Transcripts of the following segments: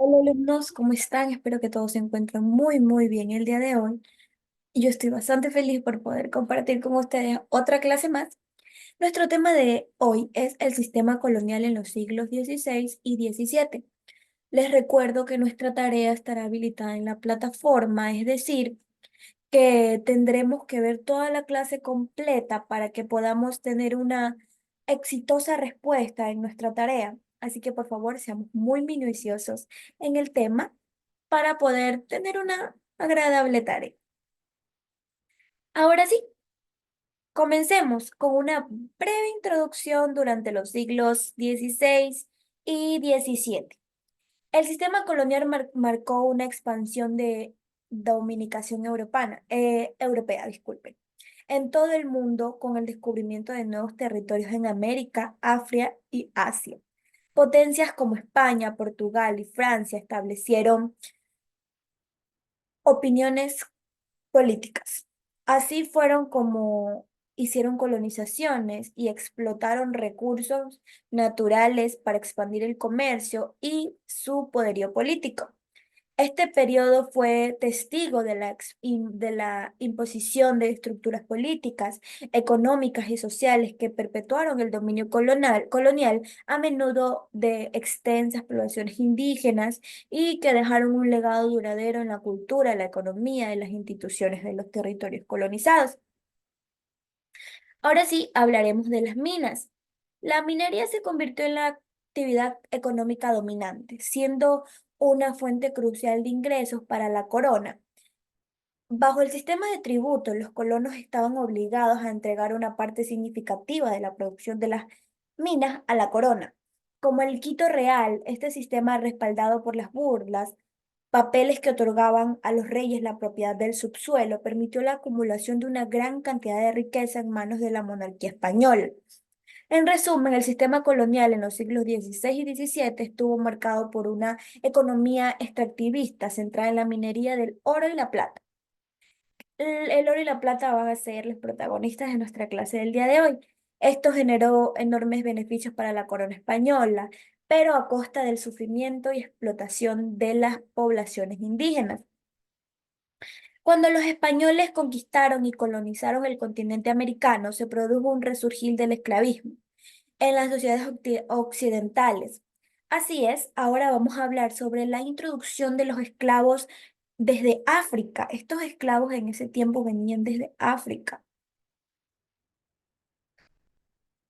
Hola alumnos, ¿cómo están? Espero que todos se encuentren muy bien el día de hoy. Y yo estoy bastante feliz por poder compartir con ustedes otra clase más. Nuestro tema de hoy es el sistema colonial en los siglos XVI y XVII. Les recuerdo que nuestra tarea estará habilitada en la plataforma, es decir, que tendremos que ver toda la clase completa para que podamos tener una exitosa respuesta en nuestra tarea. Así que por favor seamos muy minuciosos en el tema para poder tener una agradable tarea. Ahora sí, comencemos con una breve introducción durante los siglos XVI y XVII. El sistema colonial marcó una expansión de dominicación europea, disculpen, en todo el mundo con el descubrimiento de nuevos territorios en América, África y Asia. Potencias como España, Portugal y Francia establecieron opiniones políticas. Así fueron como hicieron colonizaciones y explotaron recursos naturales para expandir el comercio y su poderío político. Este periodo fue testigo de la imposición de estructuras políticas, económicas y sociales que perpetuaron el dominio colonial, a menudo de extensas poblaciones indígenas y que dejaron un legado duradero en la cultura, la economía y las instituciones de los territorios colonizados. Ahora sí, hablaremos de las minas. La minería se convirtió en la actividad económica dominante, siendo una fuente crucial de ingresos para la corona. Bajo el sistema de tributos, los colonos estaban obligados a entregar una parte significativa de la producción de las minas a la corona. Como el quito real, este sistema respaldado por las burlas, papeles que otorgaban a los reyes la propiedad del subsuelo, permitió la acumulación de una gran cantidad de riqueza en manos de la monarquía española. En resumen, el sistema colonial en los siglos XVI y XVII estuvo marcado por una economía extractivista centrada en la minería del oro y la plata. El oro y la plata van a ser los protagonistas de nuestra clase del día de hoy. Esto generó enormes beneficios para la corona española, pero a costa del sufrimiento y explotación de las poblaciones indígenas. Cuando los españoles conquistaron y colonizaron el continente americano, se produjo un resurgir del esclavismo en las sociedades occidentales. Así es, ahora vamos a hablar sobre la introducción de los esclavos desde África. Estos esclavos en ese tiempo venían desde África.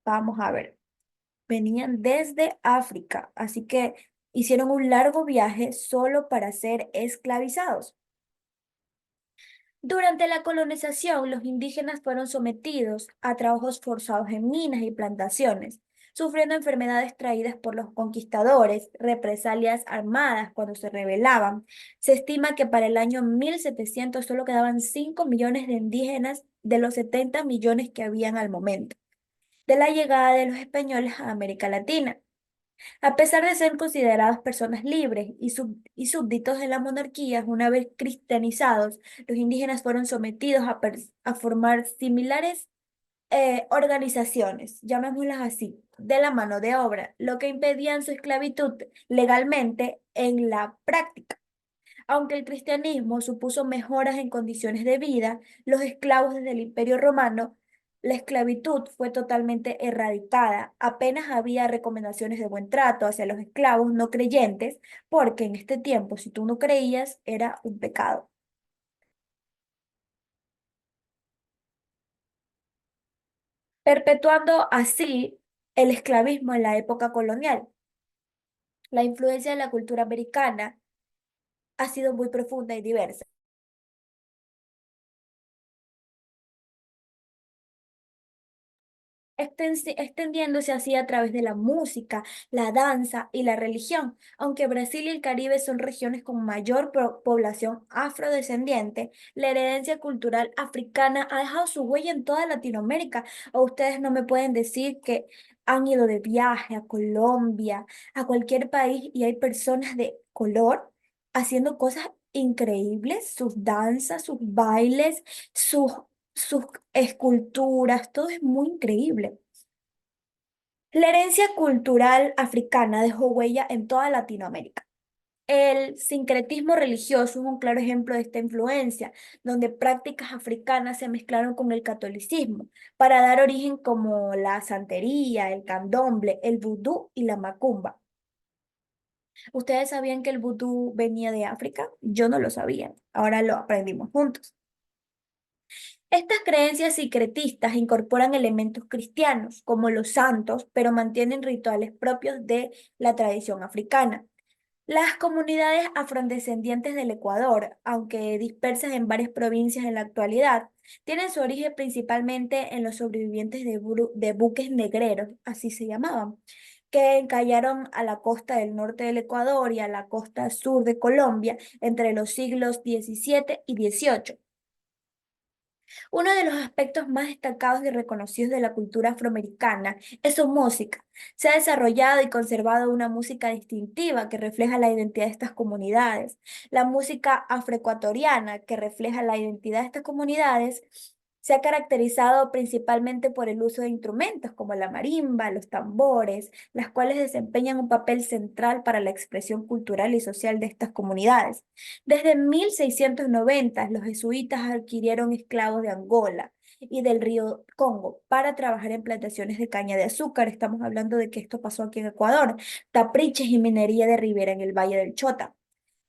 Vamos a ver, venían desde África, así que hicieron un largo viaje solo para ser esclavizados. Durante la colonización, los indígenas fueron sometidos a trabajos forzados en minas y plantaciones, sufriendo enfermedades traídas por los conquistadores, represalias armadas cuando se rebelaban. Se estima que para el año 1700 solo quedaban 5 millones de indígenas de los 70 millones que habían al momento de la llegada de los españoles a América Latina. A pesar de ser considerados personas libres y súbditos de la monarquía, una vez cristianizados, los indígenas fueron sometidos a formar similares organizaciones, llamémoslas así, de la mano de obra, lo que impedían su esclavitud legalmente en la práctica. Aunque el cristianismo supuso mejoras en condiciones de vida, los esclavos desde el Imperio Romano, la esclavitud fue totalmente erradicada. Apenas había recomendaciones de buen trato hacia los esclavos no creyentes, porque en este tiempo, si tú no creías, era un pecado, perpetuando así el esclavismo en la época colonial. La influencia de la cultura americana ha sido muy profunda y diversa. Extendiéndose así a través de la música, la danza y la religión. Aunque Brasil y el Caribe son regiones con mayor población afrodescendiente, la herencia cultural africana ha dejado su huella en toda Latinoamérica. O ustedes no me pueden decir que han ido de viaje a Colombia, a cualquier país y hay personas de color haciendo cosas increíbles, sus danzas, sus bailes, sus esculturas, todo es muy increíble. La herencia cultural africana dejó huella en toda Latinoamérica. El sincretismo religioso es un claro ejemplo de esta influencia, donde prácticas africanas se mezclaron con el catolicismo para dar origen como la santería, el candomblé, el vudú y la macumba. ¿Ustedes sabían que el vudú venía de África? Yo no lo sabía. Ahora lo aprendimos juntos. Estas creencias sincretistas incorporan elementos cristianos, como los santos, pero mantienen rituales propios de la tradición africana. Las comunidades afrodescendientes del Ecuador, aunque dispersas en varias provincias en la actualidad, tienen su origen principalmente en los sobrevivientes de buques negreros, así se llamaban, que encallaron a la costa del norte del Ecuador y a la costa sur de Colombia entre los siglos XVII y XVIII. Uno de los aspectos más destacados y reconocidos de la cultura afroamericana es su música. Se ha desarrollado y conservado una música distintiva que refleja la identidad de estas comunidades. La música afroecuatoriana, que refleja la identidad de estas comunidades, se ha caracterizado principalmente por el uso de instrumentos como la marimba, los tambores, las cuales desempeñan un papel central para la expresión cultural y social de estas comunidades. Desde 1690, los jesuitas adquirieron esclavos de Angola y del río Congo para trabajar en plantaciones de caña de azúcar. Estamos hablando de que esto pasó aquí en Ecuador, tapriches y minería de ribera en el Valle del Chota.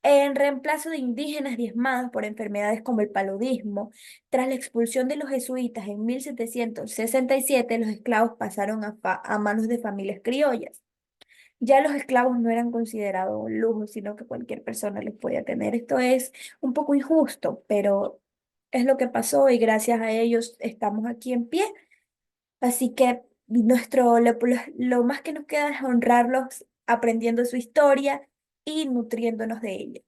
En reemplazo de indígenas diezmados por enfermedades como el paludismo, tras la expulsión de los jesuitas en 1767, los esclavos pasaron a manos de familias criollas. Ya los esclavos no eran considerados un lujo, sino que cualquier persona los podía tener. Esto es un poco injusto, pero es lo que pasó y gracias a ellos estamos aquí en pie. Así que lo más que nos queda es honrarlos aprendiendo su historia y nutriéndonos de ella.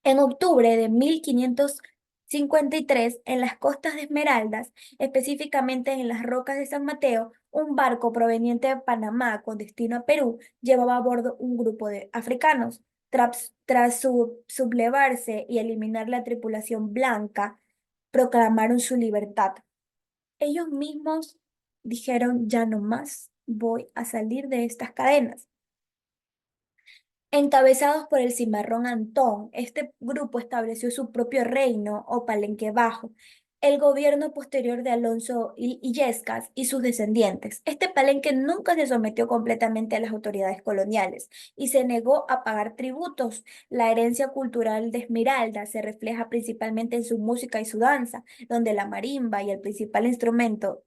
En octubre de 1553, en las costas de Esmeraldas, específicamente en las rocas de San Mateo, un barco proveniente de Panamá con destino a Perú llevaba a bordo un grupo de africanos. Tras sublevarse y eliminar la tripulación blanca, proclamaron su libertad. Ellos mismos dijeron, ya no más, voy a salir de estas cadenas. Encabezados por el cimarrón Antón, este grupo estableció su propio reino o Palenque Bajo, el gobierno posterior de Alonso Illescas y sus descendientes. Este palenque nunca se sometió completamente a las autoridades coloniales y se negó a pagar tributos. La herencia cultural de Esmeralda se refleja principalmente en su música y su danza, donde la marimba y el principal instrumento,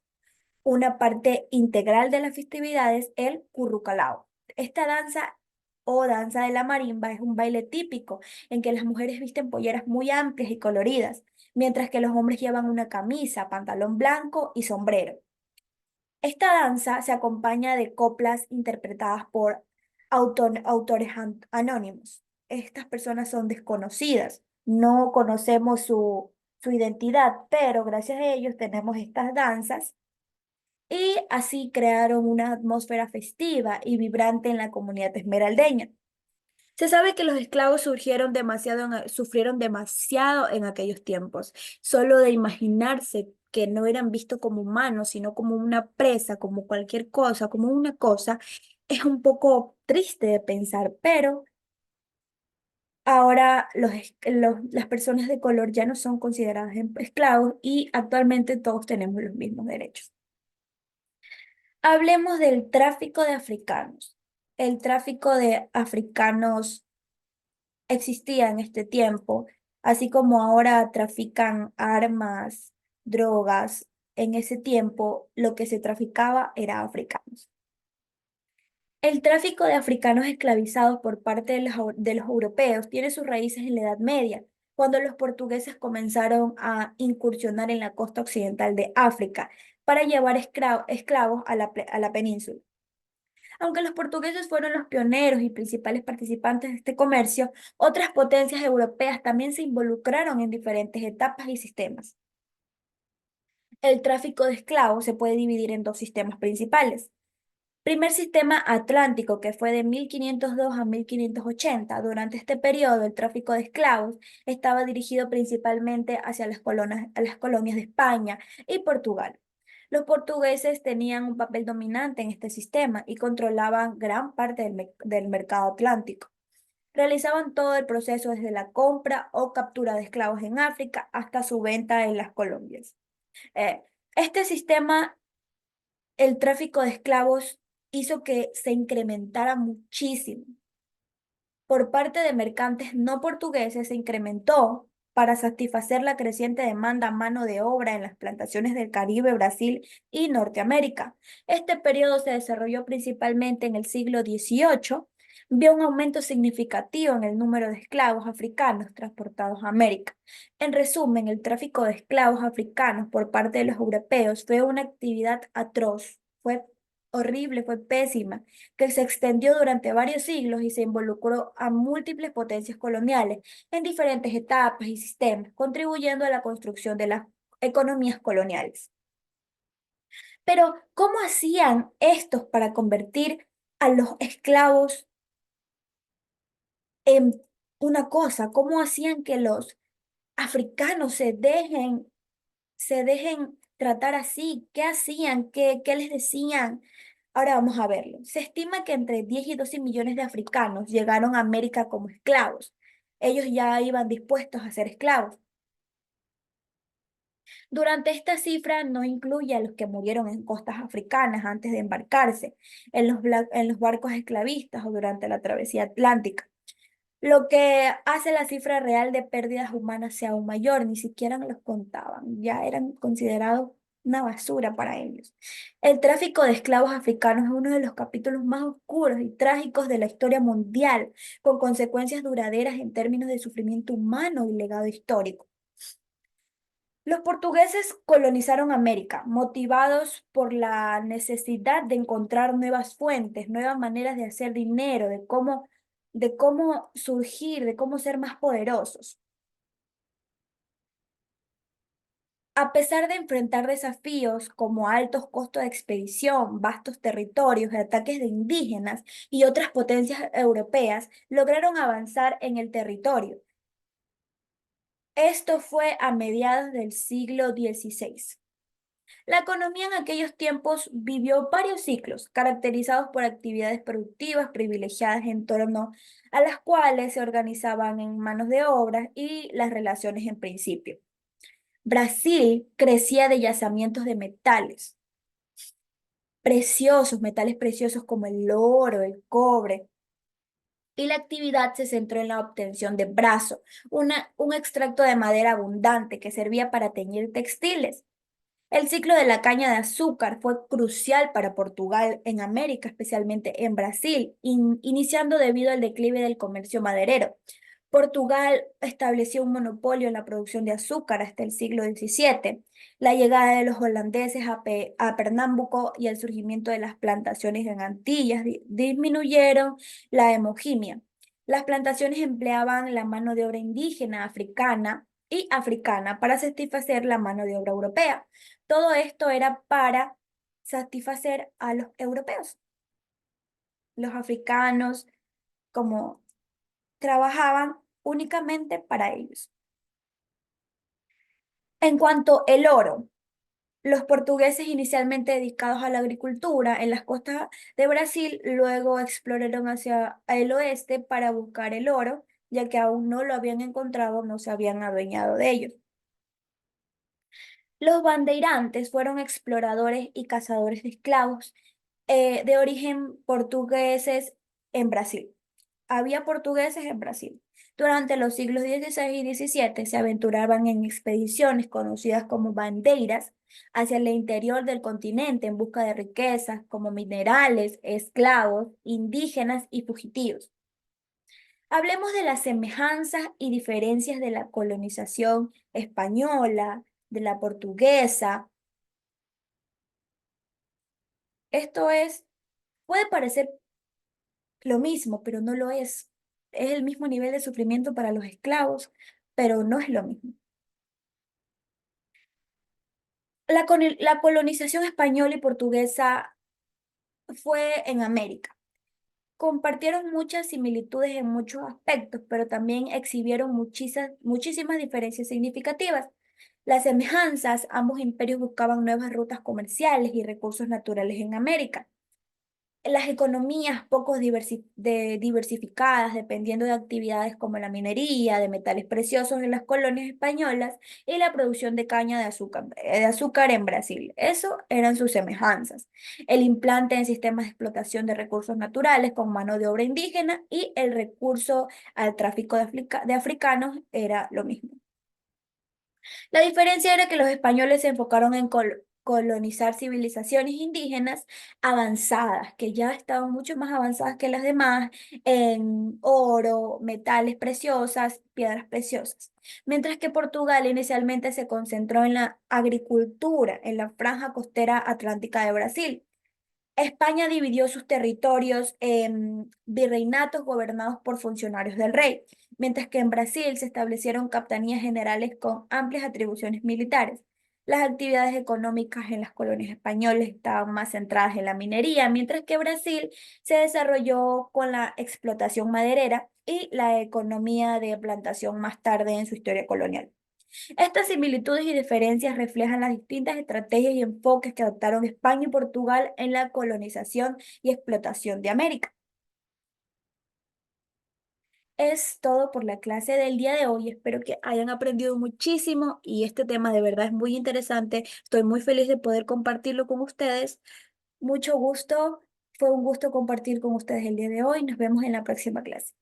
una parte integral de las festividades, el currucalao. Esta danza o danza de la marimba es un baile típico en que las mujeres visten polleras muy amplias y coloridas, mientras que los hombres llevan una camisa, pantalón blanco y sombrero. Esta danza se acompaña de coplas interpretadas por autores anónimos. Estas personas son desconocidas, no conocemos su identidad, pero gracias a ellos tenemos estas danzas y así crearon una atmósfera festiva y vibrante en la comunidad esmeraldeña. Se sabe que los esclavos sufrieron demasiado en aquellos tiempos. Solo de imaginarse que no eran vistos como humanos, sino como una presa, como cualquier cosa, como una cosa, es un poco triste de pensar, pero ahora las personas de color ya no son consideradas esclavos y actualmente todos tenemos los mismos derechos. Hablemos del tráfico de africanos. El tráfico de africanos existía en este tiempo, así como ahora trafican armas, drogas. En ese tiempo lo que se traficaba era africanos. El tráfico de africanos esclavizados por parte de los europeos tiene sus raíces en la Edad Media, cuando los portugueses comenzaron a incursionar en la costa occidental de África para llevar esclavos a la península. Aunque los portugueses fueron los pioneros y principales participantes de este comercio, otras potencias europeas también se involucraron en diferentes etapas y sistemas. El tráfico de esclavos se puede dividir en dos sistemas principales. Primer sistema atlántico, que fue de 1502 a 1580. Durante este periodo, el tráfico de esclavos estaba dirigido principalmente hacia a las colonias de España y Portugal. Los portugueses tenían un papel dominante en este sistema y controlaban gran parte del mercado atlántico. Realizaban todo el proceso desde la compra o captura de esclavos en África hasta su venta en las Colombias. Eh, este sistema, el tráfico de esclavos, hizo que se incrementara muchísimo. Por parte de mercantes no portugueses se incrementó para satisfacer la creciente demanda a mano de obra en las plantaciones del Caribe, Brasil y Norteamérica. Este periodo se desarrolló principalmente en el siglo XVIII, vio un aumento significativo en el número de esclavos africanos transportados a América. En resumen, el tráfico de esclavos africanos por parte de los europeos fue una actividad atroz, fue horrible, fue pésima que se extendió durante varios siglos y se involucró a múltiples potencias coloniales en diferentes etapas y sistemas, contribuyendo a la construcción de las economías coloniales. Pero, ¿cómo hacían estos para convertir a los esclavos en una cosa? ¿Cómo hacían que los africanos se dejen tratar así? ¿Qué hacían? ¿Qué les decían? Ahora vamos a verlo. Se estima que entre 10 y 12 millones de africanos llegaron a América como esclavos. Ellos ya iban dispuestos a ser esclavos. Durante esta cifra no incluye a los que murieron en costas africanas antes de embarcarse en los barcos esclavistas o durante la travesía atlántica. Lo que hace la cifra real de pérdidas humanas sea aún mayor, ni siquiera los contaban, ya eran considerados una basura para ellos. El tráfico de esclavos africanos es uno de los capítulos más oscuros y trágicos de la historia mundial, con consecuencias duraderas en términos de sufrimiento humano y legado histórico. Los portugueses colonizaron América, motivados por la necesidad de encontrar nuevas fuentes, nuevas maneras de hacer dinero, de cómo surgir, de cómo ser más poderosos. A pesar de enfrentar desafíos como altos costos de expedición, vastos territorios, ataques de indígenas y otras potencias europeas, lograron avanzar en el territorio. Esto fue a mediados del siglo XVI. La economía en aquellos tiempos vivió varios ciclos, caracterizados por actividades productivas privilegiadas en torno a las cuales se organizaban en manos de obra y las relaciones en principio. Brasil crecía de yacimientos de metales preciosos como el oro, el cobre, y la actividad se centró en la obtención de brazo, un extracto de madera abundante que servía para teñir textiles. El ciclo de la caña de azúcar fue crucial para Portugal en América, especialmente en Brasil, iniciando debido al declive del comercio maderero. Portugal estableció un monopolio en la producción de azúcar hasta el siglo XVII. La llegada de los holandeses a Pernambuco y el surgimiento de las plantaciones en Antillas disminuyeron la hemogimia. Las plantaciones empleaban la mano de obra indígena, africana y africana para satisfacer la mano de obra europea. Todo esto era para satisfacer a los europeos. Los africanos, como trabajaban únicamente para ellos. En cuanto al oro, los portugueses inicialmente dedicados a la agricultura en las costas de Brasil, luego exploraron hacia el oeste para buscar el oro, ya que aún no lo habían encontrado, no se habían adueñado de ellos. Los bandeirantes fueron exploradores y cazadores de esclavos de origen portugueses en Brasil. Había portugueses en Brasil. Durante los siglos XVI y XVII se aventuraban en expediciones conocidas como bandeiras hacia el interior del continente en busca de riquezas como minerales, esclavos, indígenas y fugitivos. Hablemos de las semejanzas y diferencias de la colonización española, de la portuguesa. Esto puede parecer lo mismo, pero no lo es. Es el mismo nivel de sufrimiento para los esclavos, pero no es lo mismo. La colonización española y portuguesa fue en América. Compartieron muchas similitudes en muchos aspectos, pero también exhibieron muchísimas diferencias significativas. Las semejanzas, ambos imperios buscaban nuevas rutas comerciales y recursos naturales en América. las economías diversificadas, dependiendo de actividades como la minería, de metales preciosos en las colonias españolas y la producción de caña de azúcar en Brasil. Eso eran sus semejanzas. El implante en sistemas de explotación de recursos naturales con mano de obra indígena y el recurso al tráfico de africanos era lo mismo. La diferencia era que los españoles se enfocaron en colonizar civilizaciones indígenas avanzadas, que ya estaban mucho más avanzadas que las demás, en oro, metales preciosas, piedras preciosas. Mientras que Portugal inicialmente se concentró en la agricultura en la franja costera atlántica de Brasil. España dividió sus territorios en virreinatos gobernados por funcionarios del rey, mientras que en Brasil se establecieron capitanías generales con amplias atribuciones militares. Las actividades económicas en las colonias españolas estaban más centradas en la minería, mientras que Brasil se desarrolló con la explotación maderera y la economía de plantación más tarde en su historia colonial. Estas similitudes y diferencias reflejan las distintas estrategias y enfoques que adoptaron España y Portugal en la colonización y explotación de América. Es todo por la clase del día de hoy. Espero que hayan aprendido muchísimo y este tema de verdad es muy interesante. Estoy muy feliz de poder compartirlo con ustedes. Mucho gusto. Fue un gusto compartir con ustedes el día de hoy. Nos vemos en la próxima clase.